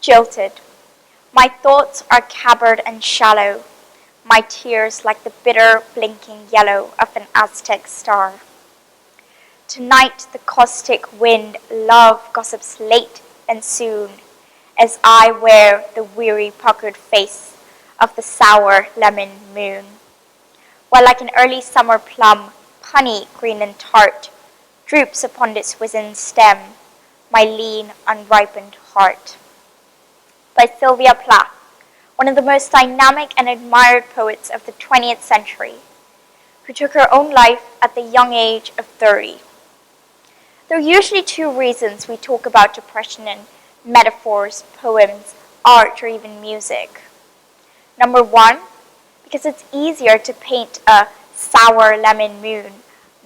Jilted. My thoughts are cabbard and shallow, my tears like the bitter blinking yellow of an Aztec star. Tonight the caustic wind love gossips late and soon, as I wear the weary puckered face of the sour lemon moon. While like an early summer plum, punny, green and tart, droops upon its wizened stem, my lean, unripened heart. By Sylvia Plath, one of the most dynamic and admired poets of the 20th century, who took her own life at the young age of 30. There are usually two reasons we talk about depression in metaphors, poems, art, or even music. Number one, because it's easier to paint a sour lemon moon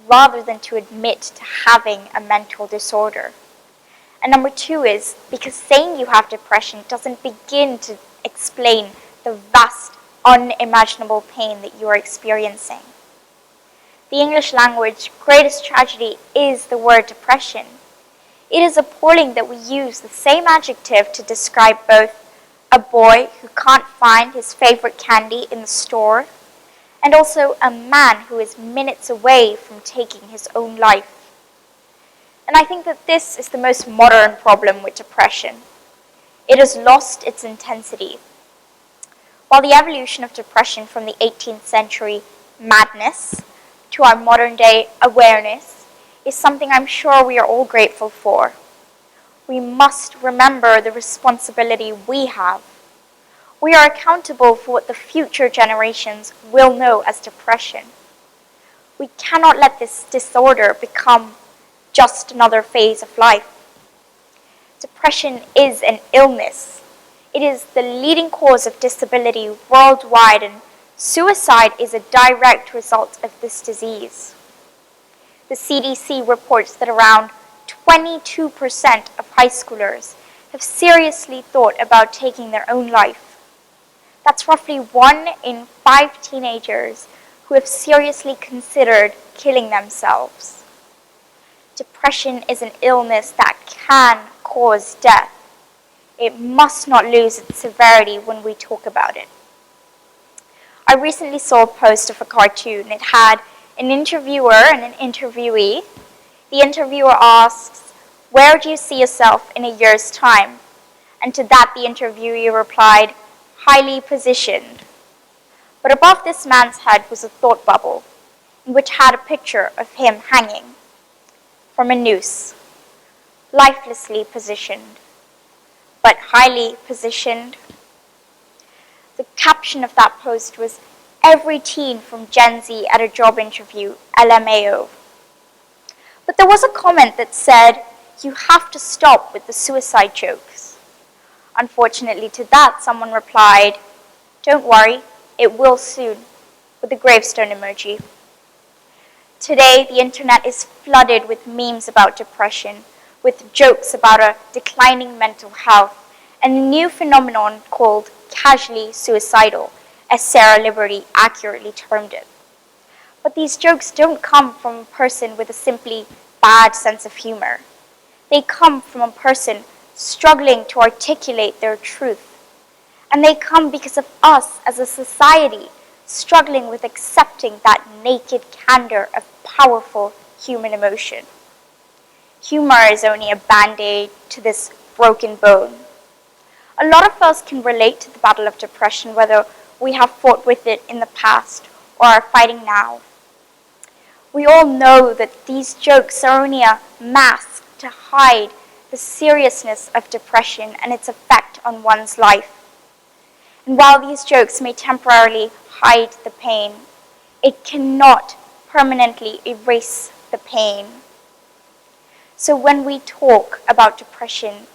rather than to admit to having a mental disorder. And number two is because saying you have depression doesn't begin to explain the vast, unimaginable pain that you are experiencing. The English language's greatest tragedy is the word depression. It is appalling that we use the same adjective to describe both a boy who can't find his favorite candy in the store and also a man who is minutes away from taking his own life. And I think that this is the most modern problem with depression. It has lost its intensity. While the evolution of depression from the 18th century madness to our modern day awareness is something I'm sure we are all grateful for, we must remember the responsibility we have. We are accountable for what the future generations will know as depression. We cannot let this disorder become just another phase of life. Depression is an illness. It is the leading cause of disability worldwide, and suicide is a direct result of this disease. The CDC reports that around 22% of high schoolers have seriously thought about taking their own life. That's roughly 1 in 5 teenagers who have seriously considered killing themselves. Depression is an illness that can cause death. It must not lose its severity when we talk about it. I recently saw a post of a cartoon. It had an interviewer and an interviewee. The interviewer asks, "Where do you see yourself in a year's time?" And to that the interviewee replied, "Highly positioned." But above this man's head was a thought bubble, in which had a picture of him hanging from a noose, lifelessly positioned, but highly positioned. The caption of that post was, "Every teen from Gen Z at a job interview, LMAO." But there was a comment that said, "You have to stop with the suicide jokes." Unfortunately to that, someone replied, "Don't worry, it will soon," with a gravestone emoji. Today, the internet is flooded with memes about depression, with jokes about a declining mental health, and a new phenomenon called casually suicidal, as Sarah Liberty accurately termed it. But these jokes don't come from a person with a simply bad sense of humor. They come from a person struggling to articulate their truth. And they come because of us as a society struggling with accepting that naked candor of powerful human emotion. Humor is only a band-aid to this broken bone. A lot of us can relate to the battle of depression, whether we have fought with it in the past or are fighting now. We all know that these jokes are only a mask to hide the seriousness of depression and its effect on one's life. And while these jokes may temporarily hide the pain, it cannot permanently erase the pain. So when we talk about depression,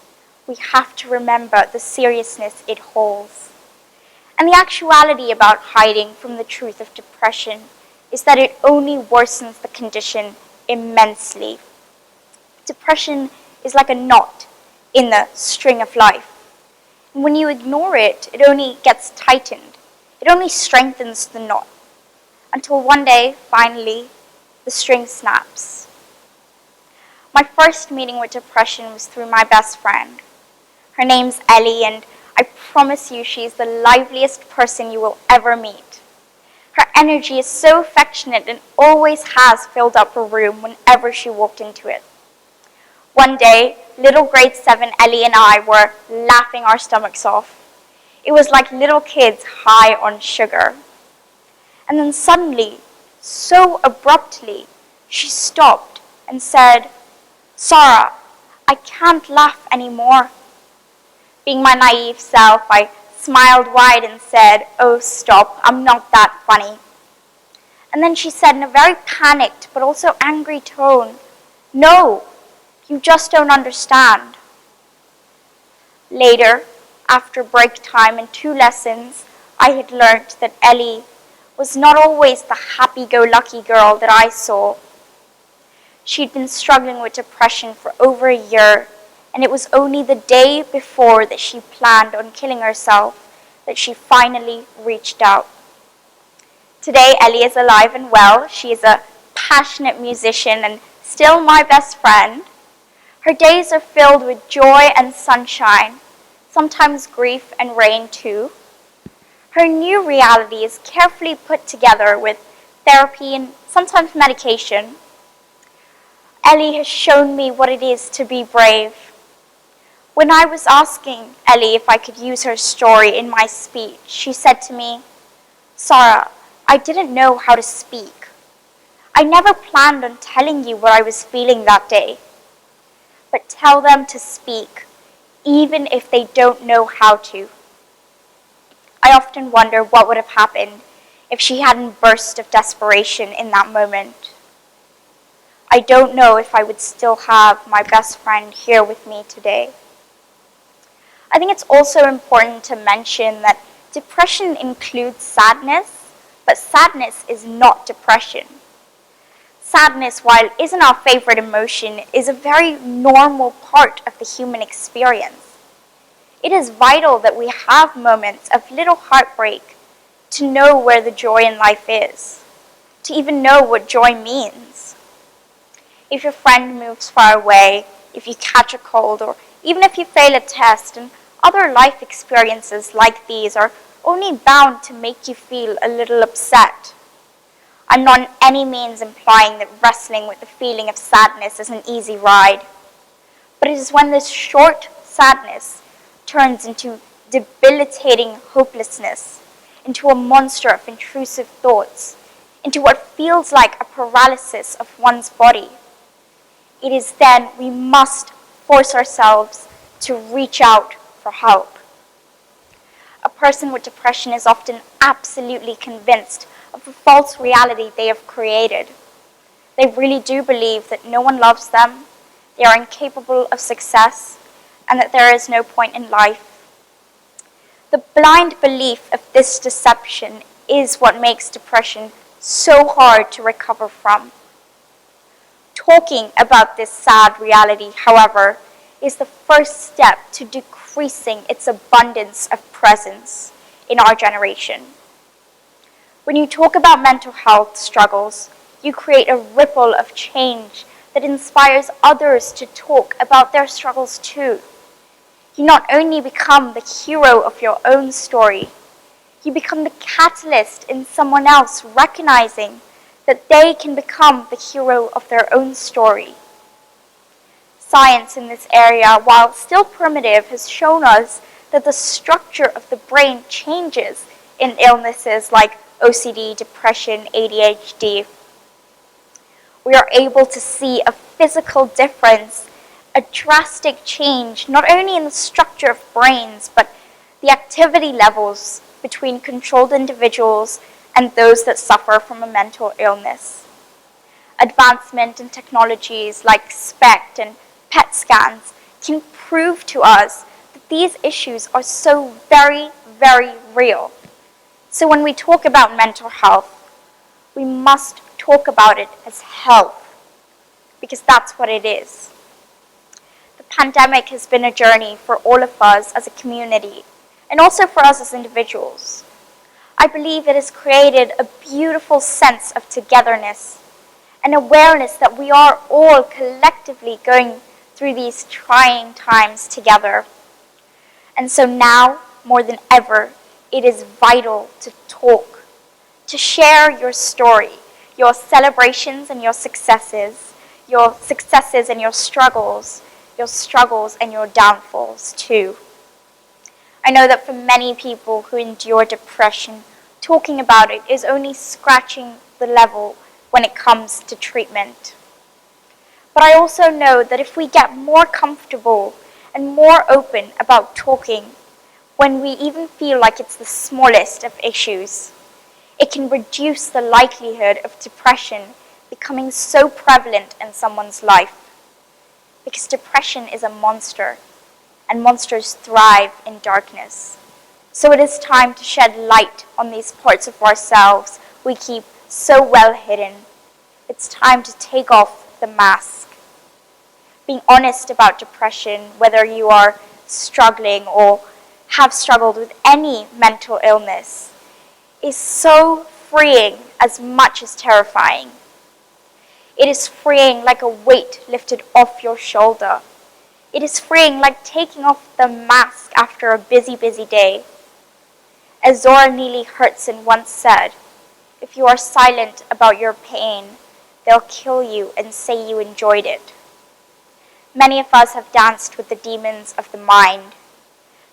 we have to remember the seriousness it holds. And the actuality about hiding from the truth of depression is that it only worsens the condition immensely. Depression is like a knot in the string of life. And when you ignore it, it only gets tightened. It only strengthens the knot until one day, finally, the string snaps. My first meeting with depression was through my best friend. Her name's Ellie, and I promise you she's the liveliest person you will ever meet. Her energy is so affectionate and always has filled up a room whenever she walked into it. One day, little grade 7 Ellie and I were laughing our stomachs off. It was like little kids high on sugar. And then suddenly, so abruptly, she stopped and said, "Sarah, I can't laugh anymore." Being my naive self, I smiled wide and said, "Oh, stop, I'm not that funny." And then she said in a very panicked but also angry tone, "No, you just don't understand." Later, after break time and 2 lessons, I had learned that Ellie was not always the happy-go-lucky girl that I saw. She'd been struggling with depression for over a year, and it was only the day before that she planned on killing herself that she finally reached out. Today, Ellie is alive and well. She is a passionate musician and still my best friend. Her days are filled with joy and sunshine, sometimes grief and rain too. Her new reality is carefully put together with therapy and sometimes medication. Ellie has shown me what it is to be brave. When I was asking Ellie if I could use her story in my speech, she said to me, "Sarah, I didn't know how to speak. I never planned on telling you what I was feeling that day. But tell them to speak, even if they don't know how to." I often wonder what would have happened if she hadn't burst of desperation in that moment. I don't know if I would still have my best friend here with me today. I think it's also important to mention that depression includes sadness, but sadness is not depression. Sadness, while isn't our favorite emotion, is a very normal part of the human experience. It is vital that we have moments of little heartbreak to know where the joy in life is, to even know what joy means. If your friend moves far away, if you catch a cold, or even if you fail a test, and other life experiences like these are only bound to make you feel a little upset. I'm not in any means implying that wrestling with the feeling of sadness is an easy ride, but it is when this short sadness turns into debilitating hopelessness, into a monster of intrusive thoughts, into what feels like a paralysis of one's body. It is then we must force ourselves to reach out for help. A person with depression is often absolutely convinced of the false reality they have created. They really do believe that no one loves them, they are incapable of success, and that there is no point in life. The blind belief of this deception is what makes depression so hard to recover from. Talking about this sad reality, however, is the first step to decreasing its abundance of presence in our generation. When you talk about mental health struggles, you create a ripple of change that inspires others to talk about their struggles too. You not only become the hero of your own story, you become the catalyst in someone else recognizing that they can become the hero of their own story. Science in this area, while still primitive, has shown us that the structure of the brain changes in illnesses like OCD, depression, ADHD. We are able to see a physical difference, a drastic change, not only in the structure of brains, but the activity levels between controlled individuals and those that suffer from a mental illness. Advancement in technologies like SPECT and PET scans can prove to us that these issues are so very, very real. So when we talk about mental health, we must talk about it as health, because that's what it is. The pandemic has been a journey for all of us as a community, and also for us as individuals. I believe it has created a beautiful sense of togetherness, an awareness that we are all collectively going through these trying times together. And so now, more than ever, it is vital to talk, to share your story, your celebrations and your successes and your struggles and your downfalls too. I know that for many people who endure depression, talking about it is only scratching the level when it comes to treatment. But I also know that if we get more comfortable and more open about talking, when we even feel like it's the smallest of issues, it can reduce the likelihood of depression becoming so prevalent in someone's life. Because depression is a monster, and monsters thrive in darkness. So it is time to shed light on these parts of ourselves we keep so well hidden. It's time to take off the mask. Being honest about depression, whether you are struggling or have struggled with any mental illness, is so freeing as much as terrifying. It is freeing like a weight lifted off your shoulder. It is freeing like taking off the mask after a busy, busy day. As Zora Neale Hurston once said, if you are silent about your pain, they'll kill you and say you enjoyed it. Many of us have danced with the demons of the mind.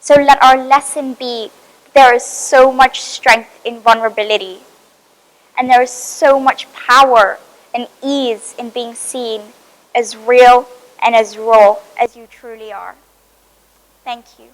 So let our lesson be there is so much strength in vulnerability, and there is so much power and ease in being seen as real and as raw as you truly are. Thank you.